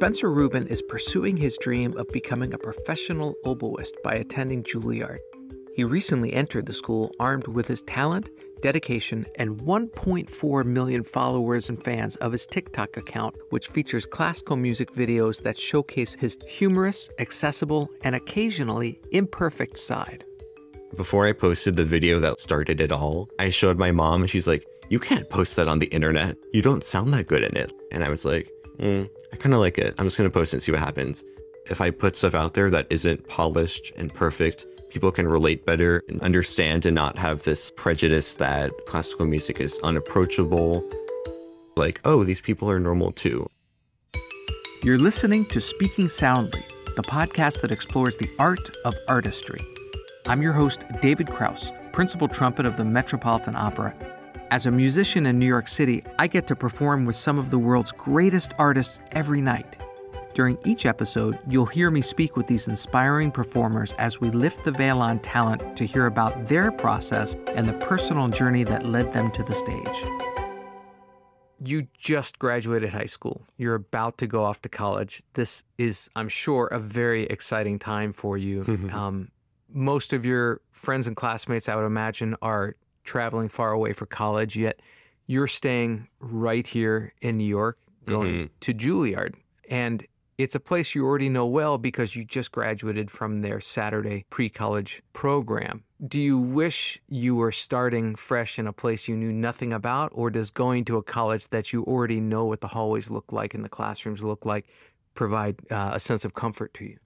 Spencer Rubin is pursuing his dream of becoming a professional oboist by attending Juilliard. He recently entered the school armed with his talent, dedication, and 1.4 million followers and fans of his TikTok account, which features classical music videos that showcase his humorous, accessible, and occasionally imperfect side. Before I posted the video that started it all, I showed my mom and she's like, "You can't post that on the internet. You don't sound that good in it." And I was like, I kind of like it. I'm just going to post it and see what happens. If I put stuff out there that isn't polished and perfect, people can relate better and understand and not have this prejudice that classical music is unapproachable. Like, oh, these people are normal too. You're listening to Speaking Soundly, the podcast that explores the art of artistry. I'm your host, David Krauss, principal trumpet of the Metropolitan Opera. As a musician in New York City, I get to perform with some of the world's greatest artists every night. During each episode, you'll hear me speak with these inspiring performers as we lift the veil on talent to hear about their process and the personal journey that led them to the stage. You just graduated high school. You're about to go off to college. This is, I'm sure, a very exciting time for you. Most of your friends and classmates, I would imagine, are traveling far away for college, yet you're staying right here in New York, going to Juilliard. And it's a place you already know well because you just graduated from their Saturday pre-college program. Do you wish you were starting fresh in a place you knew nothing about, or does going to a college that you already know what the hallways look like and the classrooms look like provide a sense of comfort to you?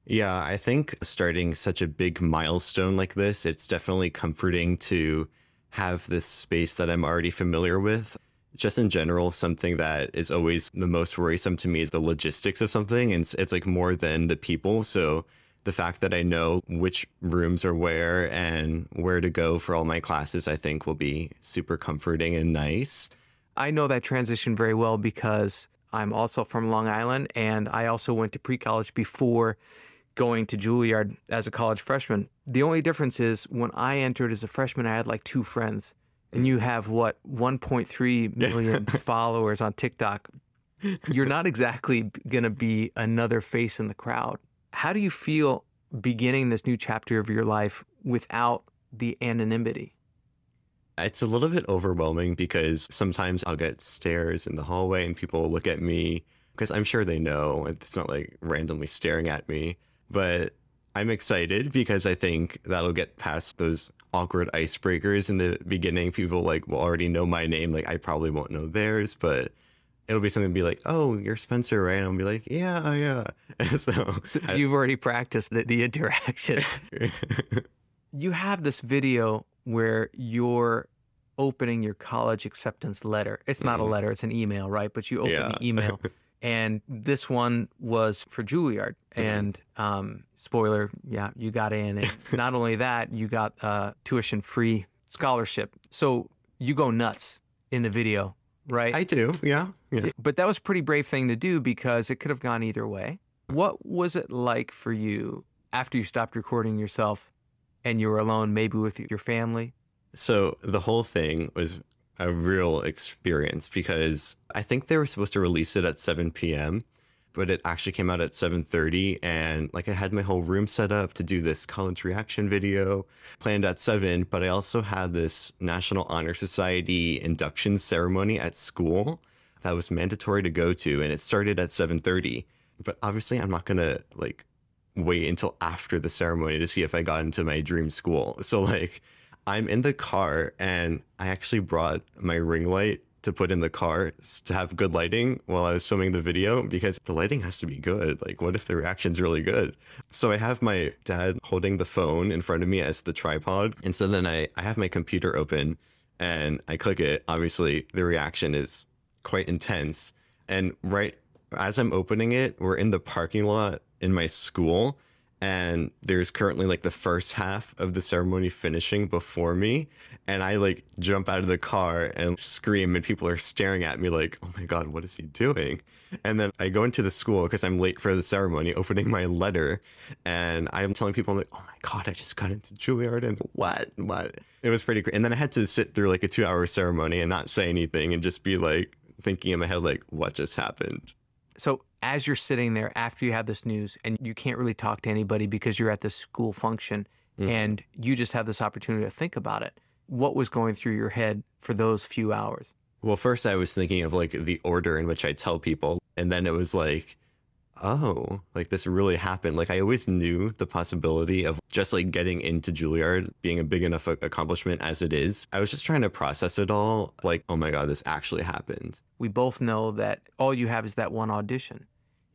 Yeah, I think starting such a big milestone like this, it's definitely comforting to have this space that I'm already familiar with. Just in general, something that is always the most worrisome to me is the logistics of something. And it's like more than the people. So the fact that I know which rooms are where and where to go for all my classes, I think will be super comforting and nice. I know that transition very well because I'm also from Long Island, and I also went to pre-college before going to Juilliard as a college freshman. The only difference is when I entered as a freshman, I had like 2 friends. And you have, 1.3 million followers on TikTok. You're not exactly going to be another face in the crowd. How do you feel beginning this new chapter of your life without the anonymity? It's a little bit overwhelming because sometimes I'll get stares in the hallway and people will look at me because I'm sure they know it's not like randomly staring at me. But I'm excited because I think that'll get past those awkward icebreakers in the beginning. People like will already know my name. Like I probably won't know theirs, but it'll be something to be like, "Oh, you're Spencer, right?" And I'll be like, "Yeah." And so you've already practiced the interaction. You have this video where you're opening your college acceptance letter. It's not a letter, it's an email, right? But you open the email. And this one was for Juilliard. And spoiler, you got in. And not only that, you got a tuition-free scholarship. So you go nuts in the video, right? I do, yeah. But that was a pretty brave thing to do because it could have gone either way. What was it like for you after you stopped recording yourself and you were alone, maybe with your family? So the whole thing was a real experience because I think they were supposed to release it at 7 p.m., but it actually came out at 7:30. And like I had my whole room set up to do this college reaction video planned at 7, but I also had this National Honor Society induction ceremony at school that was mandatory to go to. And it started at 7:30. But obviously I'm not going to like wait until after the ceremony to see if I got into my dream school. So like I'm in the car and I actually brought my ring light to put in the car to have good lighting while I was filming the video because the lighting has to be good. Like, what if the reaction's really good? So I have my dad holding the phone in front of me as the tripod. And so then I have my computer open and I click it. Obviously, the reaction is quite intense. And right as I'm opening it, we're in the parking lot in my school. And there's currently like the first half of the ceremony finishing before me. And I like jump out of the car and scream and people are staring at me like, "Oh my God, what is he doing?" And then I go into the school because I'm late for the ceremony, opening my letter. And I'm telling people, I'm like, "Oh my God, I just got into Juilliard." And what? It was pretty great. And then I had to sit through like a 2-hour ceremony and not say anything and just be like thinking in my head, like, what just happened? So As you're sitting there after you have this news and you can't really talk to anybody because you're at this school function and you just have this opportunity to think about it, what was going through your head for those few hours? Well, first I was thinking of like the order in which I tell people. And then it was like, oh, like this really happened. Like I always knew the possibility of just like getting into Juilliard being a big enough accomplishment as it is. I was just trying to process it all. Like, oh my God, this actually happened. We both know that all you have is that one audition.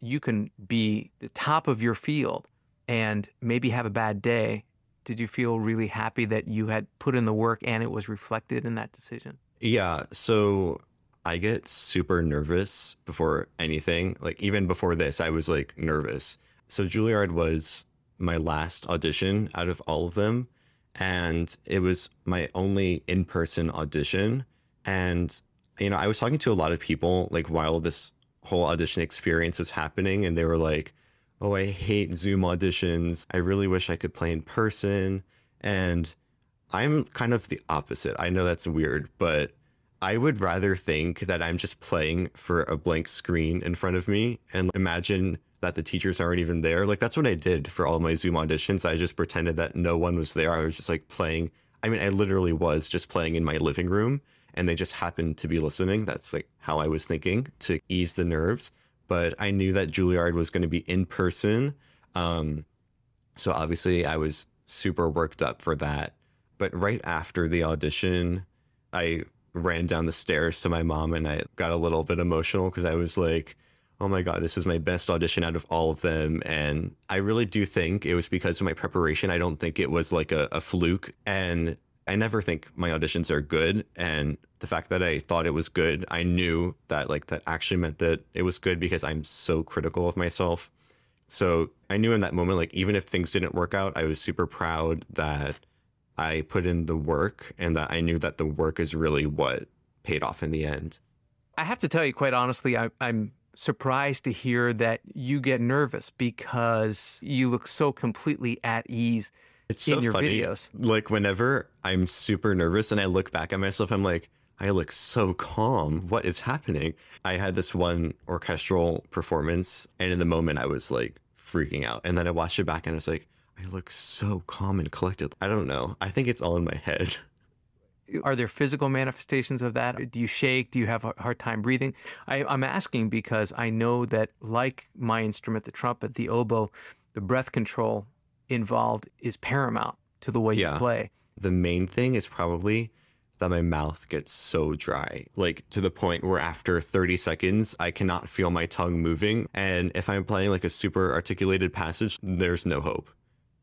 You can be the top of your field and maybe have a bad day. Did you feel really happy that you had put in the work and it was reflected in that decision? Yeah. So I get super nervous before anything. Like even before this, I was like nervous. So Juilliard was my last audition out of all of them. And it was my only in-person audition. And, you know, I was talking to a lot of people like while this whole audition experience was happening. And they were like, oh, I hate Zoom auditions. I really wish I could play in person. And I'm kind of the opposite. I know that's weird, but I would rather think that I'm just playing for a blank screen in front of me and imagine that the teachers aren't even there. Like that's what I did for all my Zoom auditions. I just pretended that no one was there. I was just like playing. I mean, I literally was just playing in my living room and they just happened to be listening. That's like how I was thinking to ease the nerves. But I knew that Juilliard was going to be in person. So obviously I was super worked up for that. But right after the audition, I ran down the stairs to my mom and I got a little bit emotional because I was like, oh my God, this was my best audition out of all of them. And I really do think it was because of my preparation. I don't think it was like a fluke. And I never think my auditions are good. And the fact that I thought it was good, I knew that like that actually meant that it was good because I'm so critical of myself. So I knew in that moment, like even if things didn't work out, I was super proud that I put in the work and that I knew that the work is really what paid off in the end. I have to tell you, quite honestly, I'm surprised to hear that you get nervous because you look so completely at ease in your videos. Like whenever I'm super nervous and I look back at myself, I'm like, I look so calm. What is happening? I had this one orchestral performance and in the moment I was like freaking out. And then I watched it back and I was like, I look so calm and collected. I don't know. I think it's all in my head. Are there physical manifestations of that? Do you shake? Do you have a hard time breathing? I'm asking because I know that like my instrument, the trumpet, the oboe, the breath control involved is paramount to the way you play. The main thing is probably that my mouth gets so dry, like to the point where after 30 seconds, I cannot feel my tongue moving. And if I'm playing like a super articulated passage, there's no hope.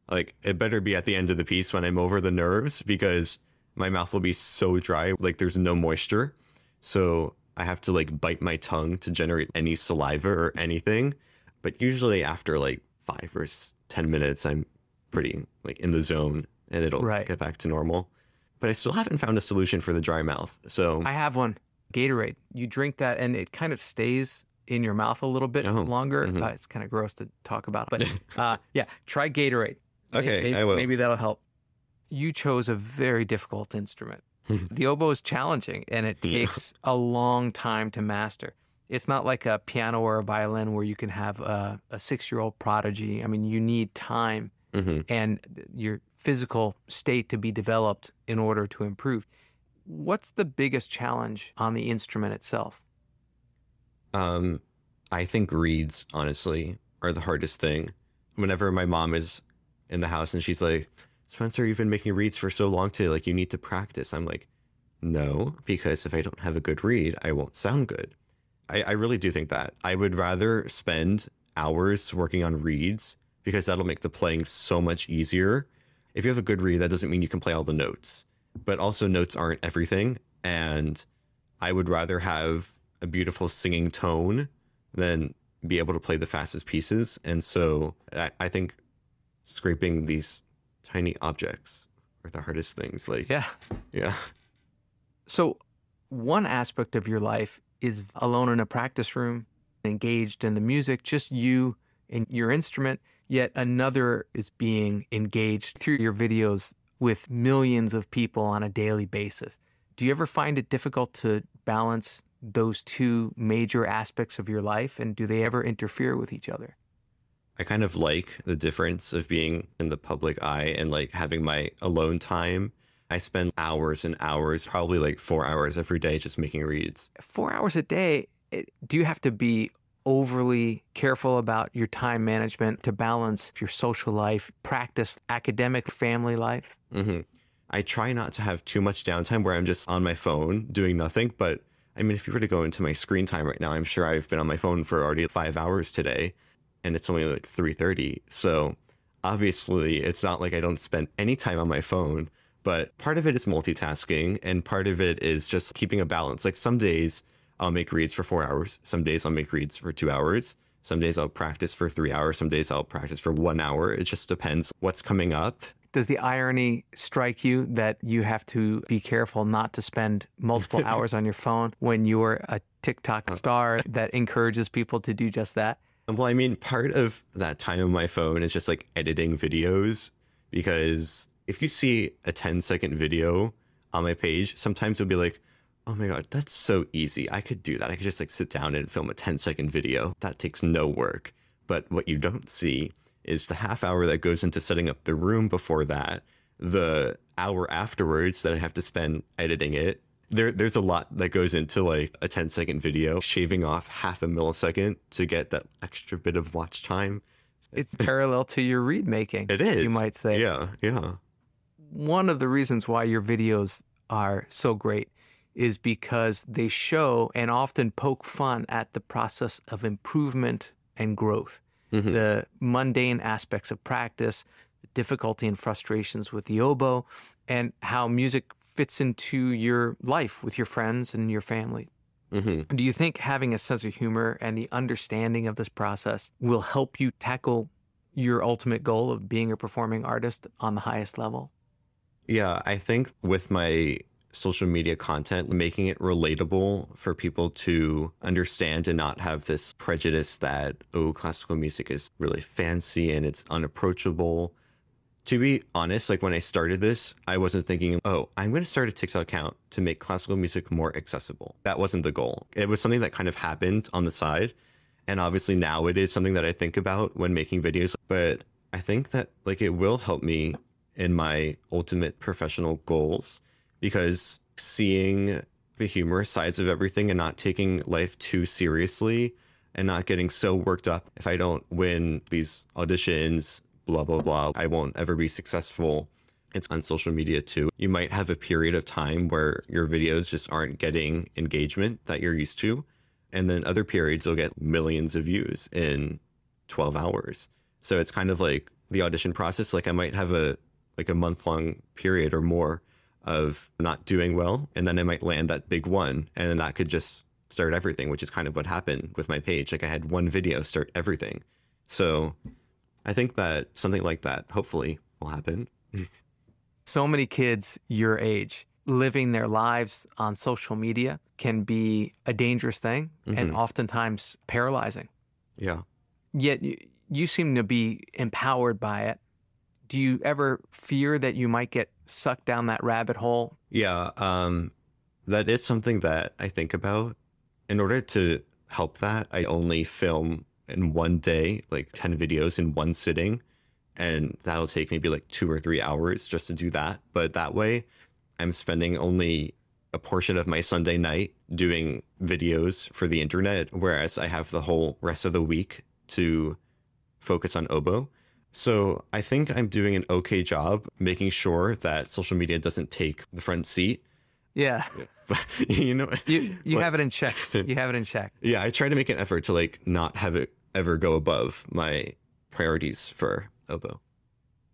Like it better be at the end of the piece when I'm over the nerves because my mouth will be so dry, like there's no moisture. So I have to like bite my tongue to generate any saliva or anything. But usually after like 5 or 10 minutes, I'm pretty like in the zone and it'll get back to normal. But I still haven't found a solution for the dry mouth. So I have one. Gatorade. You drink that and it kind of stays in your mouth a little bit longer. It's kind of gross to talk about, but yeah, try Gatorade. Okay, I will. Maybe that'll help. You chose a very difficult instrument. The oboe is challenging and it takes a long time to master. It's not like a piano or a violin where you can have a 6-year-old prodigy. I mean, you need time and your physical state to be developed in order to improve. What's the biggest challenge on the instrument itself? I think reeds, honestly, are the hardest thing. Whenever my mom is in the house and she's like, Spencer, you've been making reeds for so long today, like you need to practice. I'm like, no, because if I don't have a good reed, I won't sound good. I really do think that. I would rather spend hours working on reeds because that'll make the playing so much easier. If you have a good reed, that doesn't mean you can play all the notes, but also notes aren't everything. And I would rather have a beautiful singing tone than be able to play the fastest pieces. And so I think scraping these tiny objects are the hardest things. Like, yeah. So one aspect of your life is alone in a practice room, engaged in the music, just you and your instrument, yet another is being engaged through your videos with millions of people on a daily basis. Do you ever find it difficult to balance those two major aspects of your life, and do they ever interfere with each other? I kind of like the difference of being in the public eye and like having my alone time. I spend hours and hours, probably like 4 hours every day just making reads. 4 hours a day, do you have to be overly careful about your time management to balance your social life, practice, academic, family life? hmm I try not to have too much downtime where I'm just on my phone doing nothing. But I mean, if you were to go into my screen time right now, I'm sure I've been on my phone for already 5 hours today, and it's only like 3:30. So obviously, it's not like I don't spend any time on my phone. But part of it is multitasking, and part of it is just keeping a balance. Like some days I'll make reads for 4 hours. Some days I'll make reads for 2 hours. Some days I'll practice for 3 hours. Some days I'll practice for 1 hour. It just depends what's coming up. Does the irony strike you that you have to be careful not to spend multiple hours on your phone when you're a TikTok star that encourages people to do just that? Well, I mean, part of that time on my phone is just like editing videos, because if you see a 10-second video on my page, sometimes it'll be like, oh my God, that's so easy. I could do that. I could just like sit down and film a 10-second video. That takes no work. But what you don't see is the half hour that goes into setting up the room before that, the hour afterwards that I have to spend editing it. There's a lot that goes into like a 10-second video, shaving off half a millisecond to get that extra bit of watch time. It's parallel to your read making. It is. You might say. Yeah, yeah. One of the reasons why your videos are so great is because they show and often poke fun at the process of improvement and growth. The mundane aspects of practice, the difficulty and frustrations with the oboe, and how music fits into your life with your friends and your family. Do you think having a sense of humor and the understanding of this process will help you tackle your ultimate goal of being a performing artist on the highest level? Yeah, I think with my social media content, making it relatable for people to understand and not have this prejudice that, oh, classical music is really fancy and it's unapproachable. To be honest, like when I started this, I wasn't thinking, oh, I'm going to start a TikTok account to make classical music more accessible. That wasn't the goal. It was something that kind of happened on the side. And obviously now it is something that I think about when making videos. But I think that like it will help me in my ultimate professional goals, because seeing the humorous sides of everything and not taking life too seriously and not getting so worked up if I don't win these auditions, blah, blah, blah, I won't ever be successful. It's on social media too. You might have a period of time where your videos just aren't getting engagement that you're used to. And then other periods you'll get millions of views in 12 hours. So it's kind of like the audition process. Like I might have a month-long period or more of not doing well, and then I might land that big one, and then that could just start everything, which is kind of what happened with my page. Like I had one video start everything. So I think that something like that hopefully will happen. So many kids your age living their lives on social media can be a dangerous thing and oftentimes paralyzing. Yeah. Yet you seem to be empowered by it. Do you ever fear that you might get sucked down that rabbit hole? Yeah, that is something that I think about. In order to help that, I only film in one day, like 10 videos in one sitting. And that'll take maybe like 2 or 3 hours just to do that. But that way, I'm spending only a portion of my Sunday night doing videos for the internet, whereas I have the whole rest of the week to focus on oboe. So I think I'm doing an okay job making sure that social media doesn't take the front seat. Yeah. But, you know, you have it in check. You have it in check. Yeah, I try to make an effort to like not have it ever go above my priorities for oboe.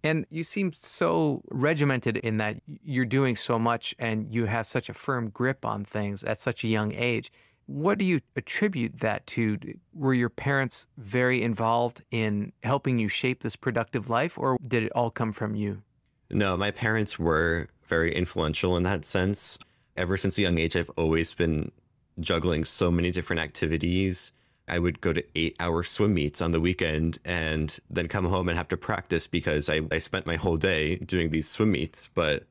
And you seem so regimented in that you're doing so much and you have such a firm grip on things at such a young age. What do you attribute that to? Were your parents very involved in helping you shape this productive life, or did it all come from you? No, my parents were very influential in that sense. Ever since a young age, I've always been juggling so many different activities. I would go to 8-hour swim meets on the weekend and then come home and have to practice because I spent my whole day doing these swim meets. But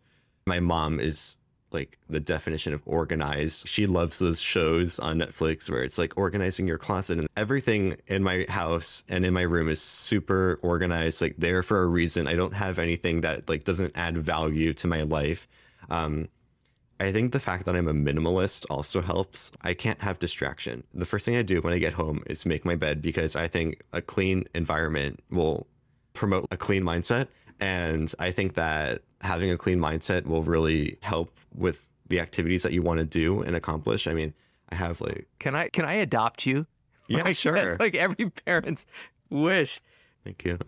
my mom is like the definition of organized. She loves those shows on Netflix where it's like organizing your closet, and everything in my house and in my room is super organized, like there for a reason. I don't have anything that like doesn't add value to my life. I think the fact that I'm a minimalist also helps. I can't have distraction. The first thing I do when I get home is make my bed, because I think a clean environment will promote a clean mindset. And I think that having a clean mindset will really help with the activities that you want to do and accomplish. I mean, I have like... Can I adopt you? Yeah, Like, sure. That's like every parent's wish. Thank you.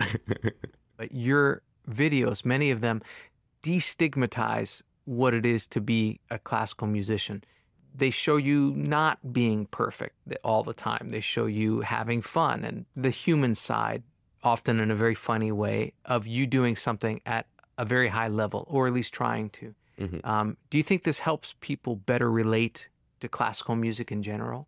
But your videos, many of them destigmatize what it is to be a classical musician. They show you not being perfect all the time. They show you having fun and the human side, often in a very funny way, of you doing something at a very high level, or at least trying to. Do you think this helps people better relate to classical music in general?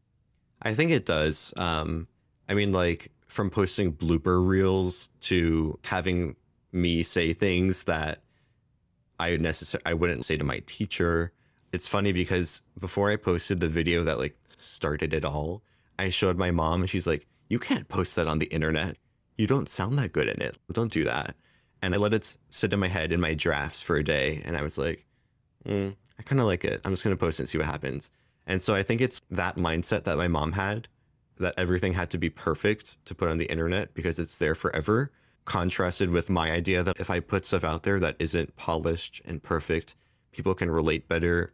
I think it does. I mean, like from posting blooper reels to having me say things that I wouldn't say to my teacher. It's funny because before I posted the video that like started it all, I showed my mom and she's like, "You can't post that on the internet. You don't sound that good in it. Don't do that." And I let it sit in my head in my drafts for a day. And I was like, I kind of like it. I'm just going to post it and see what happens. And so I think it's that mindset that my mom had, that everything had to be perfect to put on the internet because it's there forever, contrasted with my idea that if I put stuff out there that isn't polished and perfect, people can relate better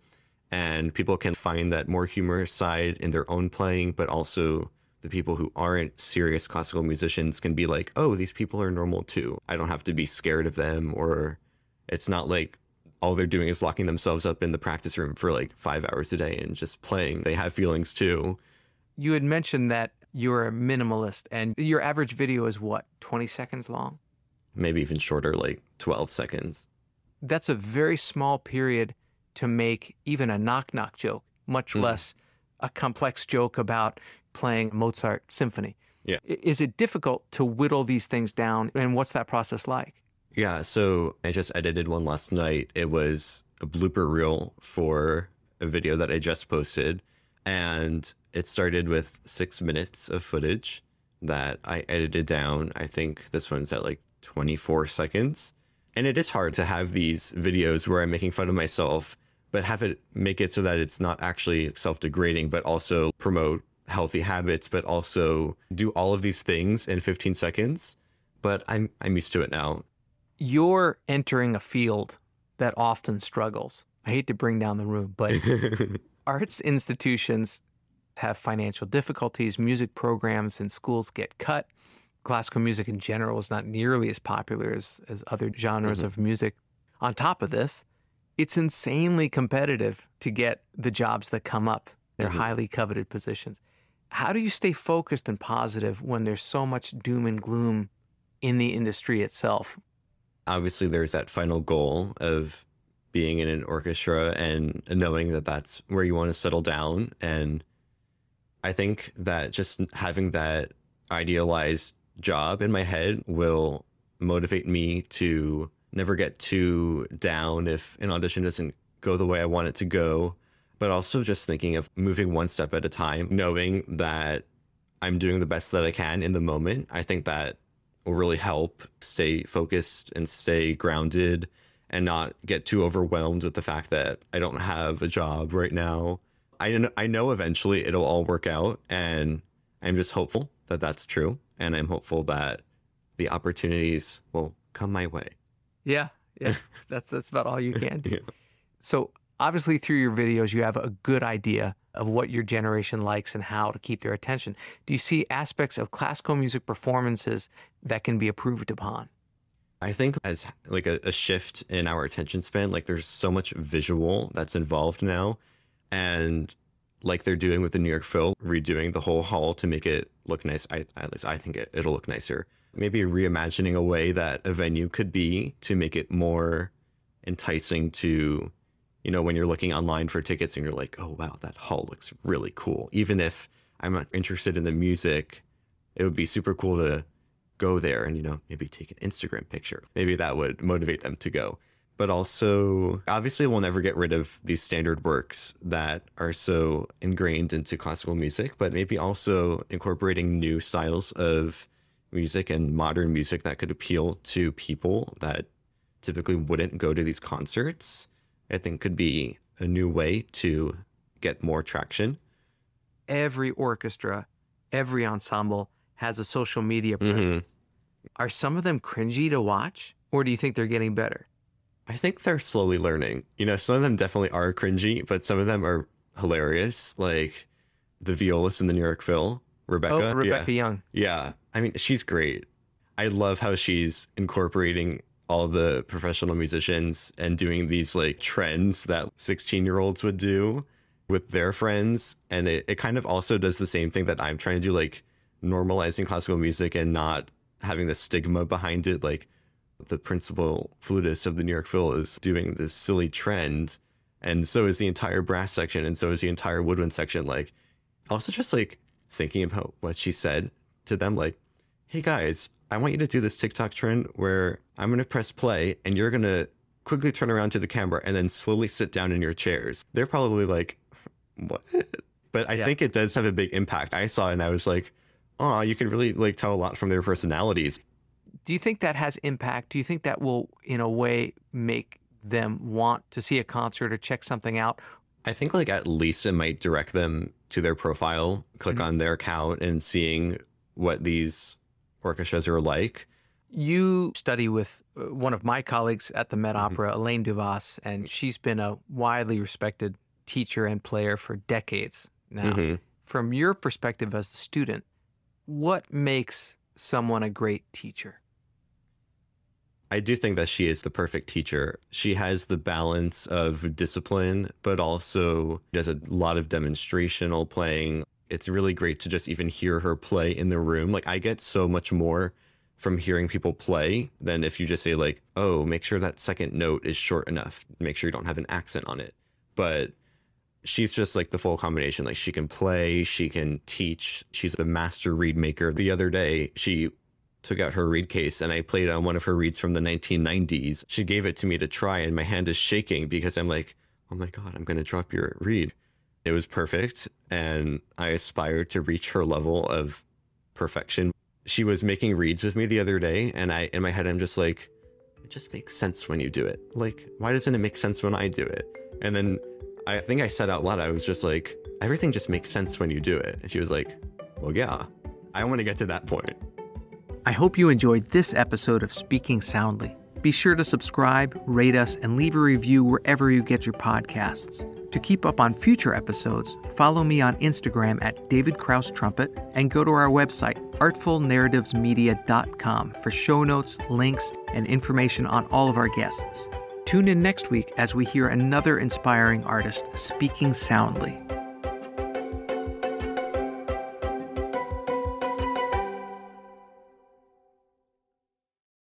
and people can find that more humorous side in their own playing, but also the people who aren't serious classical musicians can be like, oh, these people are normal too. I don't have to be scared of them, or it's not like all they're doing is locking themselves up in the practice room for like 5 hours a day and just playing. They have feelings too. You had mentioned that you're a minimalist, and your average video is what, 20 seconds long? Maybe even shorter, like 12 seconds. That's a very small period to make even a knock-knock joke, much less a complex joke about playing Mozart symphony. Yeah. Is it difficult to whittle these things down, and what's that process like? Yeah, so I just edited one last night. It was a blooper reel for a video that I just posted, and it started with 6 minutes of footage that I edited down. I think this one's at like 24 seconds. And it is hard to have these videos where I'm making fun of myself, but have it make it so that it's not actually self-degrading, but also promote healthy habits, but also do all of these things in 15 seconds. But I'm used to it now. You're entering a field that often struggles. I hate to bring down the room, but arts institutions have financial difficulties. Music programs in schools get cut. Classical music in general is not nearly as popular as other genres of music. On top of this, it's insanely competitive to get the jobs that come up. They're highly coveted positions. How do you stay focused and positive when there's so much doom and gloom in the industry itself? Obviously, there's that final goal of being in an orchestra and knowing that that's where you want to settle down. And I think that just having that idealized job in my head will motivate me to never get too down if an audition doesn't go the way I want it to go, but also just thinking of moving one step at a time, knowing that I'm doing the best that I can in the moment. I think that will really help stay focused and stay grounded and not get too overwhelmed with the fact that I don't have a job right now. I know eventually it'll all work out, and I'm just hopeful that that's true. And I'm hopeful that the opportunities will come my way. Yeah. That's about all you can do. Yeah. So obviously through your videos, you have a good idea of what your generation likes and how to keep their attention. Do you see aspects of classical music performances that can be improved upon? I think as like a shift in our attention span, like there's so much visual that's involved now. And like they're doing with the New York Phil, redoing the whole hall to make it look nice. At least I think it'll look nicer. Maybe reimagining a way that a venue could be to make it more enticing to, you know, when you're looking online for tickets and you're like, oh, wow, that hall looks really cool. Even if I'm not interested in the music, it would be super cool to go there and, you know, maybe take an Instagram picture. Maybe that would motivate them to go. but also obviously we'll never get rid of these standard works that are so ingrained into classical music, but maybe also incorporating new styles of music and modern music that could appeal to people that typically wouldn't go to these concerts, I think could be a new way to get more traction. Every orchestra, every ensemble has a social media presence. Are some of them cringy to watch, or do you think they're getting better? I think they're slowly learning. You know, some of them definitely are cringy, but some of them are hilarious. Like the violist in the New York Phil, Rebecca. Oh, Rebecca Young. Yeah. I mean, she's great. I love how she's incorporating all the professional musicians and doing these like trends that 16-year-olds would do with their friends. And it kind of also does the same thing that I'm trying to do, like normalizing classical music and not having the stigma behind it. Like the principal flutist of the New York Phil is doing this silly trend, and so is the entire brass section, and so is the entire woodwind section. Like also just like thinking about what she said to them, like, hey guys, I want you to do this TikTok trend where I'm going to press play and you're going to quickly turn around to the camera and then slowly sit down in your chairs. They're probably like, what? But I think it does have a big impact. I saw it and I was like, oh, you can really like tell a lot from their personalities. Do you think that has impact? Do you think that will, in a way, make them want to see a concert or check something out? I think like at least it might direct them to their profile, click on their account and seeing what these orchestras are like. You study with one of my colleagues at the Met Opera, Elaine Duvas, and she's been a widely respected teacher and player for decades now. From your perspective as the student, what makes someone a great teacher? I do think that she is the perfect teacher. She has the balance of discipline, but also does a lot of demonstrational playing. It's really great to just even hear her play in the room. Like I get so much more from hearing people play than if you just say like, oh, make sure that second note is short enough. Make sure you don't have an accent on it. But she's just like the full combination. Like she can play, she can teach. She's the master reed maker. The other day, she took out her reed case and I played on one of her reeds from the 1990s. She gave it to me to try and my hand is shaking because I'm like, oh my God, I'm going to drop your reed. It was perfect. And I aspired to reach her level of perfection. She was making reeds with me the other day. And in my head, I'm just like, it just makes sense when you do it. Like, why doesn't it make sense when I do it? And then I think I said out loud, I was just like, everything just makes sense when you do it. And she was like, well, yeah, I want to get to that point. I hope you enjoyed this episode of Speaking Soundly. Be sure to subscribe, rate us, and leave a review wherever you get your podcasts. To keep up on future episodes, follow me on Instagram at David Krauss Trumpet and go to our website, artfulnarrativesmedia.com, for show notes, links, and information on all of our guests. Tune in next week as we hear another inspiring artist speaking soundly.